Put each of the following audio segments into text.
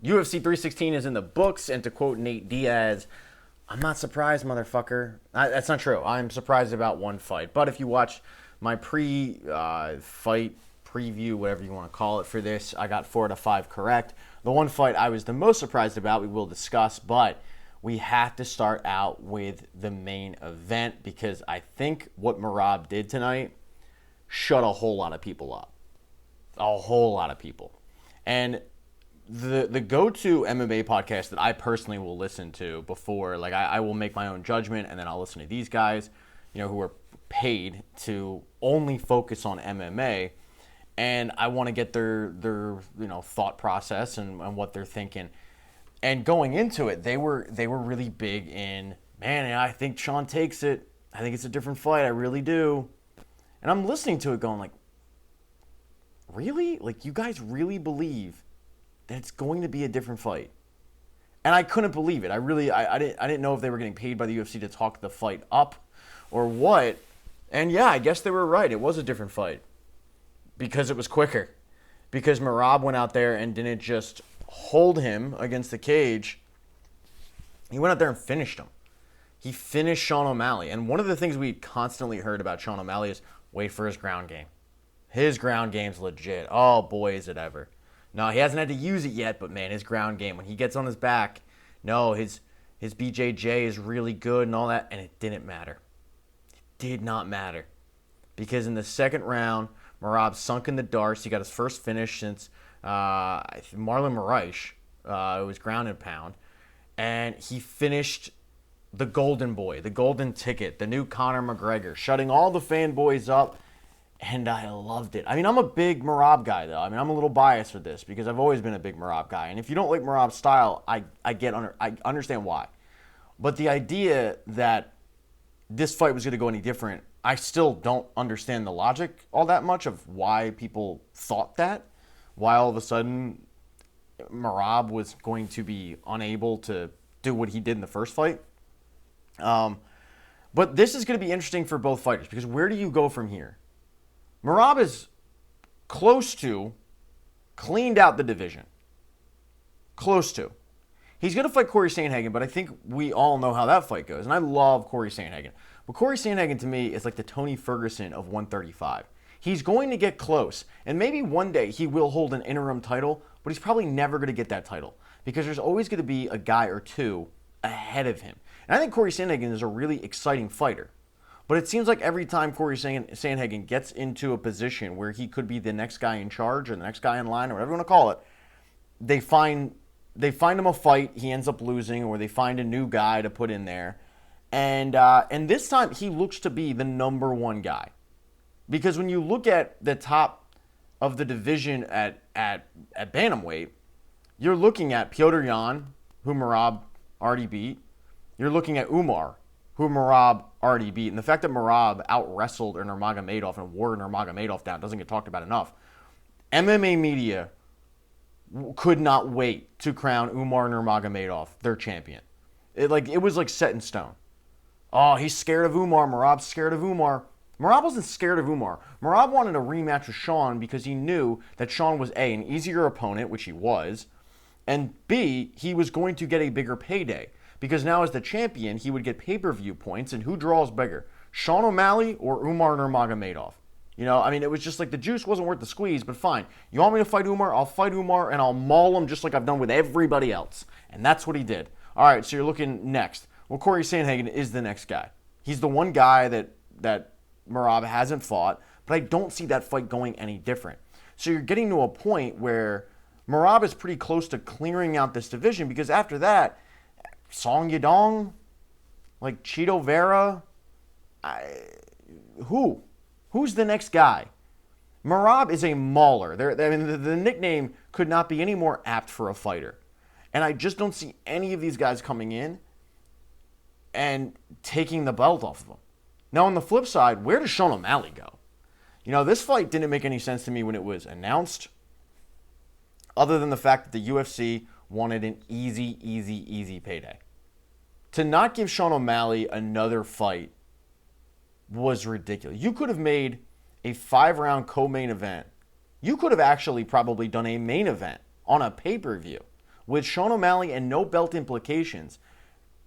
UFC 316 is in the books, and to quote Nate Diaz, I'm not surprised, motherfucker. That's not true. I'm surprised about one fight. But if you watch my pre-fight preview, whatever you want to call it for this, I got 4 out of 5 correct. The one fight I was the most surprised about, we will discuss, but we have to start out with the main event because I think what Merab did tonight shut a whole lot of people up. A whole lot of people. And the go-to MMA podcast that I personally will listen to before, like I will make my own judgment and then I'll listen to these guys, who are paid to only focus on MMA, and I want to get their thought process and what they're thinking. And going into it, they were really big in, man, I think Sean takes it. I think it's a different fight. I really do. And I'm listening to it going like, really? Like, you guys really believe that it's going to be a different fight? And I couldn't believe it. I didn't know if they were getting paid by the UFC to talk the fight up or what. And yeah, I guess they were right. It was a different fight because it was quicker. Because Merab went out there and didn't just hold him against the cage. He went out there and finished him. He finished Sean O'Malley. And one of the things we constantly heard about Sean O'Malley is wait for his ground game. His ground game's legit. Oh, boy, is it ever. No, he hasn't had to use it yet, but, man, his ground game, when he gets on his back, no, his BJJ is really good and all that, and it didn't matter. It did not matter. Because in the second round, Merab sunk in the darts. He got his first finish since Marlon Moraes. It was ground and pound. And he finished the golden boy, the golden ticket, the new Conor McGregor, shutting all the fanboys up. And I loved it. I mean, I'm a big Merab guy, though. I mean, I'm a little biased for this because I've always been a big Merab guy. And if you don't like Merab's style, I understand why. But the idea that this fight was going to go any different, I still don't understand the logic all that much of why people thought that. Why all of a sudden Merab was going to be unable to do what he did in the first fight. But this is going to be interesting for both fighters because where do you go from here? Merab is close to cleaned out the division. Close to. He's going to fight Corey Sandhagen, but I think we all know how that fight goes. And I love Corey Sandhagen. But Corey Sandhagen, to me, is like the Tony Ferguson of 135. He's going to get close. And maybe one day he will hold an interim title, but he's probably never going to get that title. Because there's always going to be a guy or two ahead of him. And I think Corey Sandhagen is a really exciting fighter. But it seems like every time Corey Sandhagen gets into a position where he could be the next guy in charge or the next guy in line or whatever you want to call it, they find him a fight, he ends up losing, or they find a new guy to put in there. And this time he looks to be the number one guy. Because when you look at the top of the division at bantamweight, you're looking at Petr Yan, who Merab already beat. You're looking at Umar, who Merab already beat. And the fact that Merab out-wrestled Nurmagomedov and wore Nurmagomedov down doesn't get talked about enough. MMA media could not wait to crown Umar Nurmagomedov their champion. It was like set in stone. Oh, he's scared of Umar. Merab's scared of Umar. Merab wasn't scared of Umar. Merab wanted a rematch with Sean because he knew that Sean was A, an easier opponent, which he was, and B, he was going to get a bigger payday. Because now as the champion, he would get pay-per-view points, and who draws bigger? Sean O'Malley or Umar Nurmagomedov? It was just like the juice wasn't worth the squeeze, but fine. You want me to fight Umar? I'll fight Umar, and I'll maul him just like I've done with everybody else. And that's what he did. All right, so you're looking next. Well, Corey Sandhagen is the next guy. He's the one guy that Merab hasn't fought, but I don't see that fight going any different. So you're getting to a point where Merab is pretty close to clearing out this division because after that, Song Yadong, like Chito Vera, who's the next guy? Merab is a mauler. The nickname could not be any more apt for a fighter. And I just don't see any of these guys coming in and taking the belt off of them. Now, on the flip side, where does Sean O'Malley go? This fight didn't make any sense to me when it was announced, other than the fact that the UFC wanted an easy payday. To not give Sean O'Malley another fight was ridiculous. You could have made a 5-round co-main event. You could have actually probably done a main event on a pay-per-view with Sean O'Malley and no belt implications,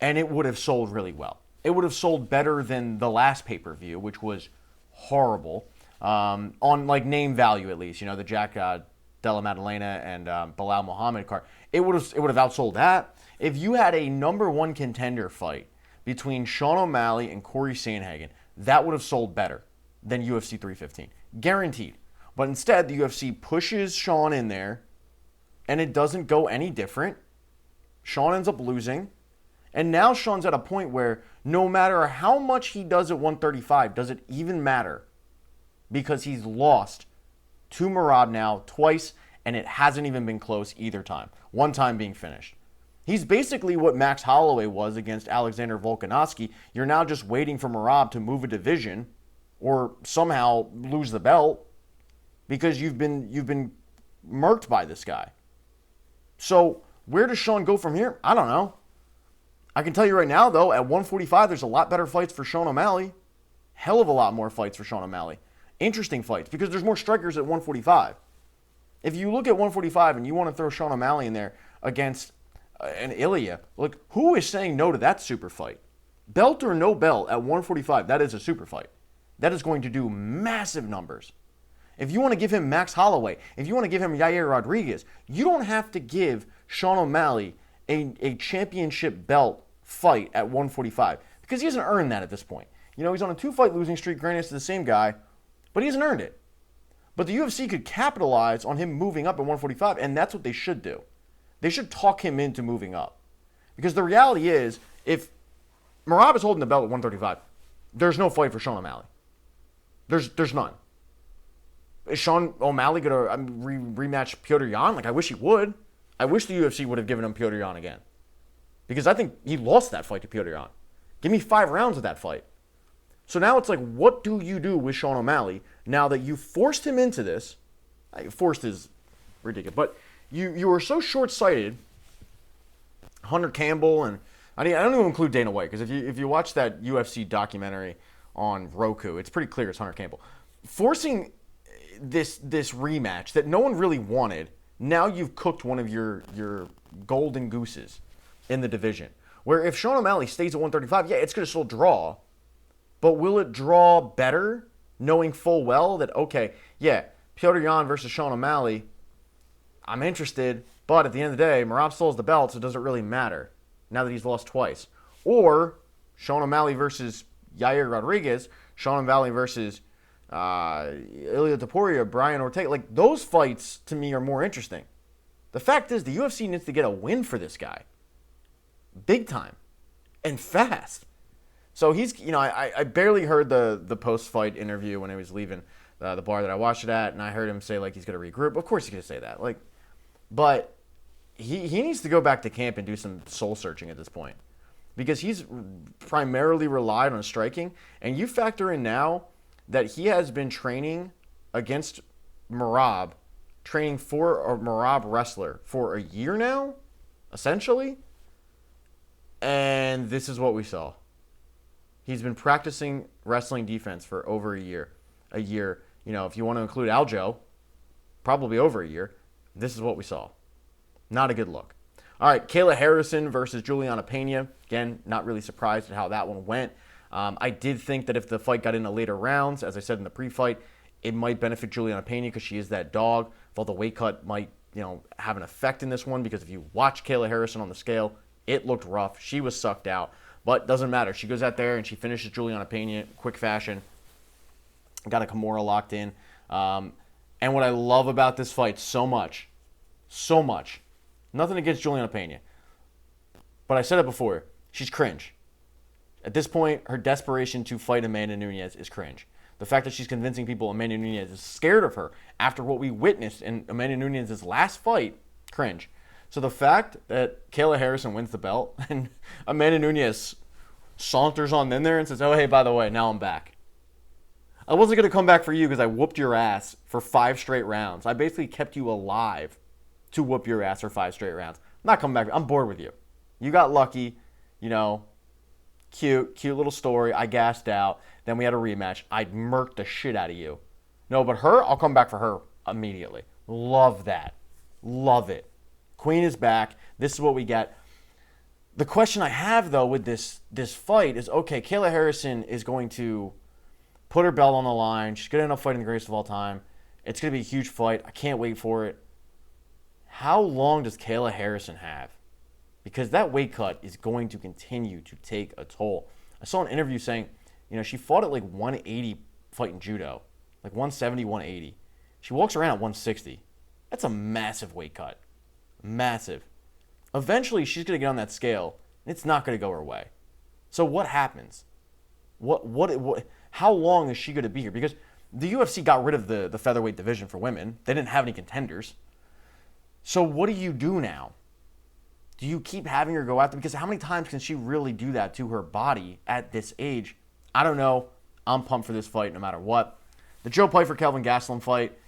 and it would have sold really well. It would have sold better than the last pay-per-view, which was horrible, on like name value at least. You know, the Jack Della Maddalena and Bilal Muhammad card. It would have outsold that. If you had a number one contender fight between Sean O'Malley and Corey Sandhagen, that would have sold better than UFC 315. Guaranteed. But instead, the UFC pushes Sean in there, and it doesn't go any different. Sean ends up losing. And now Sean's at a point where no matter how much he does at 135, does it even matter? Because he's lost to Merab now twice, and it hasn't even been close either time. One time being finished. He's basically what Max Holloway was against Alexander Volkanovski. You're now just waiting for Merab to move a division or somehow lose the belt because you've been murked by this guy. So where does Sean go from here? I don't know. I can tell you right now, though, at 145, there's a lot better fights for Sean O'Malley. Hell of a lot more fights for Sean O'Malley. Interesting fights, because there's more strikers at 145. If you look at 145 and you want to throw Sean O'Malley in there against an Ilya, look, who is saying no to that super fight? Belt or no belt at 145, that is a super fight. That is going to do massive numbers. If you want to give him Max Holloway, if you want to give him Yair Rodriguez, you don't have to give Sean O'Malley a championship belt fight at 145 because he hasn't earned that at this point. You know, he's on a 2-fight losing streak, granted it's the same guy, but he hasn't earned it. But the UFC could capitalize on him moving up at 145, and that's what they should do. They should talk him into moving up. Because the reality is, if Merab is holding the belt at 135, there's no fight for Sean O'Malley. There's none. Is Sean O'Malley going to rematch Petr Yan? Like, I wish he would. I wish the UFC would have given him Petr Yan again. Because I think he lost that fight to Petr Yan. Give me 5 rounds of that fight. So now it's like, what do you do with Sean O'Malley now that you forced him into this? Forced is ridiculous. But you were so short-sighted. Hunter Campbell, and I don't even include Dana White, because if you watch that UFC documentary on Roku, it's pretty clear it's Hunter Campbell. Forcing this rematch that no one really wanted, now you've cooked one of your golden gooses in the division. Where if Sean O'Malley stays at 135, yeah, it's going to still draw. But will it draw better knowing full well that, okay, yeah, Petr Yan versus Sean O'Malley, I'm interested, but at the end of the day, Merab still has the belt, so it doesn't really matter now that he's lost twice. Or Sean O'Malley versus Yair Rodriguez, Sean O'Malley versus Ilia Topuria, Brian Ortega. Like, those fights, to me, are more interesting. The fact is, the UFC needs to get a win for this guy. Big time. And fast. So he's, you know, I barely heard the post-fight interview when he was leaving the bar that I watched it at, and I heard him say, like, he's going to regroup. Of course he's going to say that. Like, but he needs to go back to camp and do some soul-searching at this point. Because he's primarily relied on striking, and you factor in now that he has been training against Merab, training for a Merab wrestler for a year now, essentially. And this is what we saw. He's been practicing wrestling defense for over a year. A year, you know, if you want to include Aljo, probably over a year. This is what we saw. Not a good look. All right, Kayla Harrison versus Juliana Pena. Again, not really surprised at how that one went. I did think that if the fight got into later rounds, as I said in the pre-fight, it might benefit Juliana Pena because she is that dog. While the weight cut might, you know, have an effect in this one, because if you watch Kayla Harrison on the scale, it looked rough. She was sucked out. But doesn't matter. She goes out there and she finishes Juliana Pena in quick fashion. Got a Kimura locked in. And what I love about this fight so much, nothing against Juliana Pena, but I said it before, she's cringe. At this point, her desperation to fight Amanda Nunes is cringe. The fact that she's convincing people Amanda Nunes is scared of her after what we witnessed in Amanda Nunes' last fight, cringe. So the fact that Kayla Harrison wins the belt and Amanda Nunes saunters on in there and says, oh, hey, by the way, now I'm back. I wasn't going to come back for you because I whooped your ass for 5 straight rounds. I basically kept you alive to whoop your ass for 5 straight rounds. I'm not coming back. I'm bored with you. You got lucky, you know, cute little story. I gassed out. Then we had a rematch. I murked the shit out of you. No, but her, I'll come back for her immediately. Love that. Love it. Queen is back. This is what we get. The question I have, though, with this fight is, okay, Kayla Harrison is going to put her belt on the line. She's going to end up fighting the greatest of all time. It's going to be a huge fight. I can't wait for it. How long does Kayla Harrison have? Because that weight cut is going to continue to take a toll. I saw an interview saying, she fought at like 180 fighting judo, like 170, 180. She walks around at 160. That's a massive weight cut. Massive. Eventually, she's going to get on that scale, and it's not going to go her way. So what happens? How long is she going to be here? Because the UFC got rid of the featherweight division for women. They didn't have any contenders. So what do you do now? Do you keep having her go after? Because how many times can she really do that to her body at this age? I don't know. I'm pumped for this fight no matter what. The Joe Pyfer-Kelvin Gastelum fight,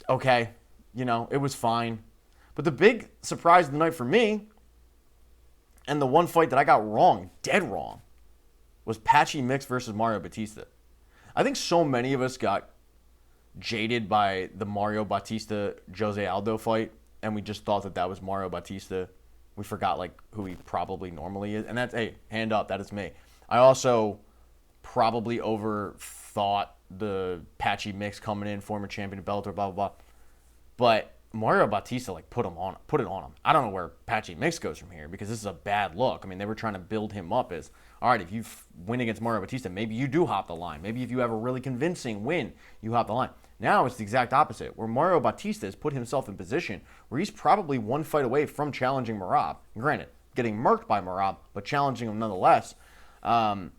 okay, it was fine. But the big surprise of the night for me, and the one fight that I got wrong, dead wrong, was Patchy Mix versus Mario Batista. I think so many of us got jaded by the Mario Batista-Jose Aldo fight, and we just thought that was Mario Batista. We forgot, who he probably normally is. And that's, hey, hand up, that is me. I also probably overthought the Patchy Mix coming in, former champion of Bellator, blah, blah, blah. But Mario Batista, put it on him. I don't know where Patchy Mix goes from here, because this is a bad look. I mean, they were trying to build him up as, all right, if you win against Mario Batista, maybe you do hop the line. Maybe if you have a really convincing win, you hop the line. Now it's the exact opposite, where Mario Batista has put himself in position where he's probably one fight away from challenging Merab. Granted, getting murked by Merab, but challenging him nonetheless. I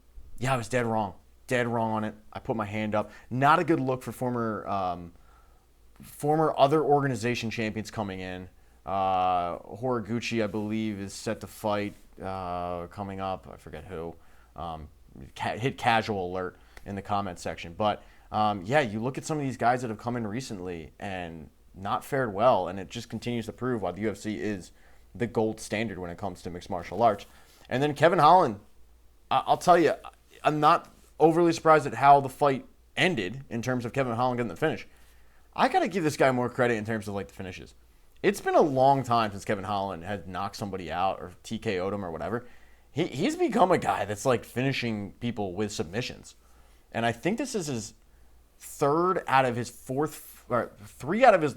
was dead wrong. Dead wrong on it. I put my hand up. Not a good look for former other organization champions coming in. Horiguchi, I believe, is set to fight coming up. I forget who. Hit casual alert in the comment section. But, you look at some of these guys that have come in recently and not fared well, and it just continues to prove why the UFC is the gold standard when it comes to mixed martial arts. And then Kevin Holland, I'll tell you, I'm not overly surprised at how the fight ended in terms of Kevin Holland getting the finish. I got to give this guy more credit in terms of the finishes. It's been a long time since Kevin Holland had knocked somebody out or TKO'd him or whatever. He's become a guy that's finishing people with submissions. And I think this is his three out of his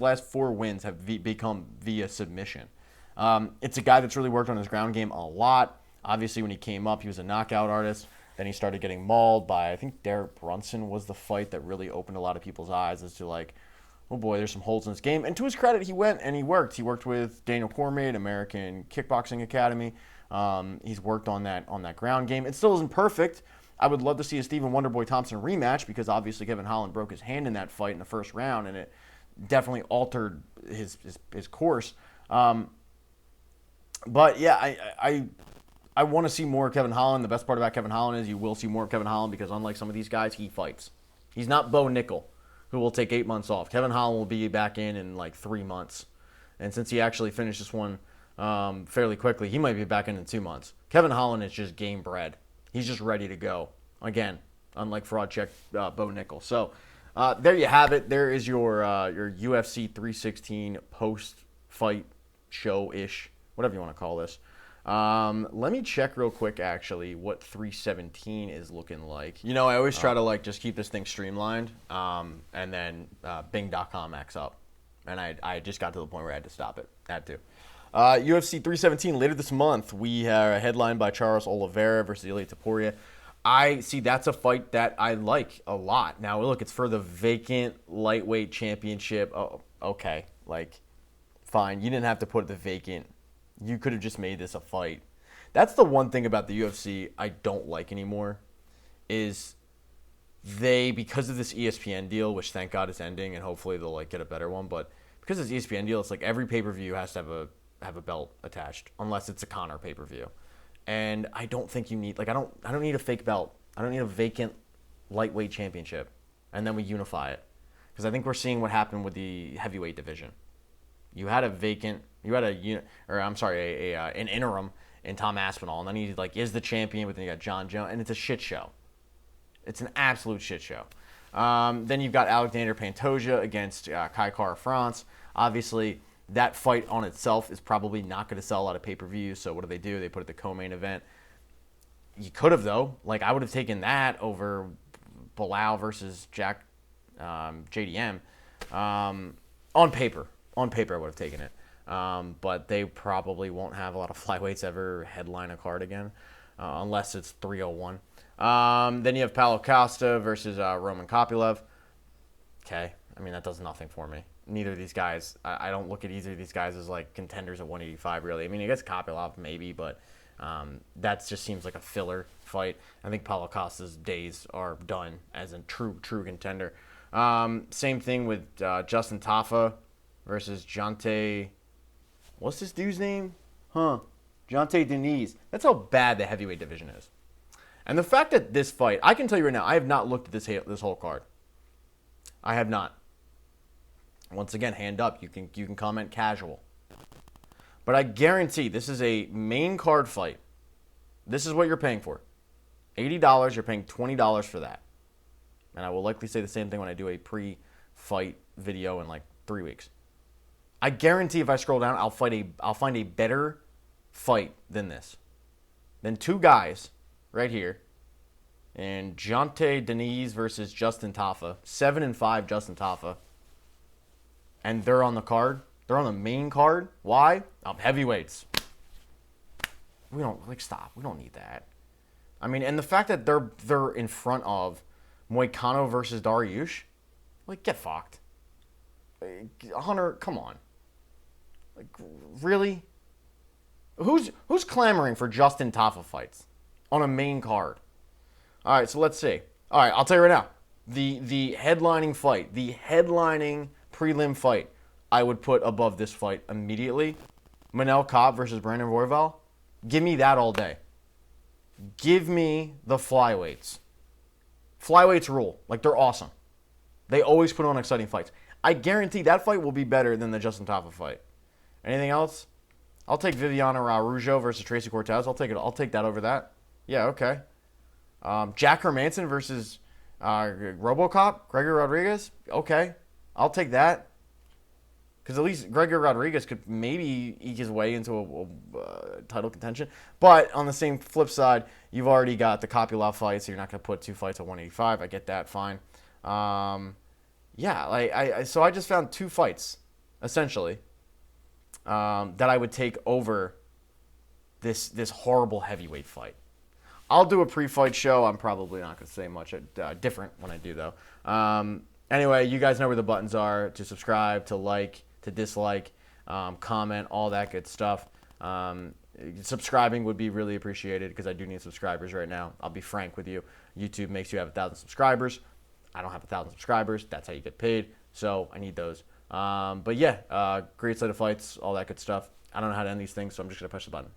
last 4 wins have become via submission. It's a guy that's really worked on his ground game a lot. Obviously, when he came up, he was a knockout artist. Then he started getting mauled by, I think, Derek Brunson was the fight that really opened a lot of people's eyes as to oh boy, there's some holes in this game. And to his credit, he went and he worked. He worked with Daniel Cormier, American Kickboxing Academy. He's worked on that ground game. It still isn't perfect. I would love to see a Stephen Wonderboy Thompson rematch, because obviously Kevin Holland broke his hand in that fight in the first round, and it definitely altered his course. But yeah, I want to see more of Kevin Holland. The best part about Kevin Holland is you will see more of Kevin Holland, because unlike some of these guys, he fights. He's not Bo Nickel, who will take 8 months off. Kevin Holland will be back in 3 months. And since he actually finished this one fairly quickly, he might be back in 2 months. Kevin Holland is just game bred. He's just ready to go. Again, unlike fraud check Bo Nickel. So there you have it. There is your UFC 316 post-fight show-ish, whatever you want to call this. Let me check real quick, actually, what 317 is looking like. I always try to just keep this thing streamlined, and then Bing.com acts up. And I just got to the point where I had to stop it. Had to. UFC 317 later this month. We are headlined by Charles Oliveira versus Ilia Topuria. I see that's a fight that I like a lot. Now, look, it's for the vacant lightweight championship. Oh, okay. Fine. You didn't have to put the vacant. You could have just made this a fight. That's the one thing about the UFC I don't like anymore, is because of this ESPN deal, which thank God is ending, and hopefully they'll get a better one, but because of this ESPN deal, it's every pay-per-view has to have a belt attached, unless it's a Conor pay-per-view. And I don't think you need, I don't need a fake belt. I don't need a vacant lightweight championship, and then we unify it. Because I think we're seeing what happened with the heavyweight division. You had an interim in Tom Aspinall, and then he is the champion, but then you got John Jones, and it's a shit show. It's an absolute shit show. Then you've got Alexander Pantoja against Kai Kara France. Obviously, That fight on itself is probably not going to sell a lot of pay-per-views. So what do? They put it the co-main event. You could have, though. Like, I would have taken that over Bilal versus JDM. On paper. On paper, I would have taken it. But they probably won't have a lot of flyweights ever headline a card again, unless it's 301. Then you have Paulo Costa versus Roman Kopylov. Okay. I mean, that does nothing for me. Neither of these guys, I don't look at either of these guys as like contenders at 185, really. I mean, I guess Kopylov maybe, but that just seems like a filler fight. I think Paulo Costa's days are done as a true contender. Same thing with Justin Tafa versus Jonte. What's this dude's name? Jonte Denise. That's how bad the heavyweight division is. And the fact that this fight, I can tell you right now, I have not looked at this whole card. I have not. Once again, hand up. You can comment casual. But I guarantee this is a main card fight. This is what you're paying for. $80, you're paying $20 for that. And I will likely say the same thing when I do a pre-fight video in like 3 weeks. I guarantee if I scroll down, I'll find a better fight than this. Than two guys right here. And Jonte Denise versus Justin Tafa. 7-5 Justin Tafa. And they're on the card. They're on the main card. Why? Heavyweights. We don't stop. We don't need that. I mean, and the fact that they're in front of Moicano versus Dariush, like, get fucked. Hunter, come on. Like, really? Who's clamoring for Justin Tafa fights on a main card? All right, so let's see. All right, I'll tell you right now. The headlining fight, the headlining prelim fight, I would put above this fight immediately. Manel Kape versus Brandon Royval. Give me that all day. Give me the flyweights. Flyweights rule. Like, they're awesome. They always put on exciting fights. I guarantee that fight will be better than the Justin Tafa fight. Anything else? I'll take Viviana Araujo versus Tracy Cortez. I'll take it. I'll take that over that. Yeah, okay. Jack Hermanson versus RoboCop, Gregor Rodriguez. Okay, I'll take that. Because at least Gregor Rodriguez could maybe eke his way into a title contention. But on the same flip side, you've already got the Kopylov fight, so you're not going to put two fights at 185. I get that, fine. So I just found two fights, essentially, that I would take over this horrible heavyweight fight. I'll do a pre-fight show. I'm probably not going to say much different when I do, though. Anyway, you guys know where the buttons are to subscribe, to like, to dislike, comment, all that good stuff. Subscribing would be really appreciated because I do need subscribers right now. I'll be frank with you. YouTube makes you have 1,000 subscribers. I don't have 1,000 subscribers. That's how you get paid. So I need those. But yeah, great slate of fights, all that good stuff. I don't know how to end these things, so I'm just going to push the button.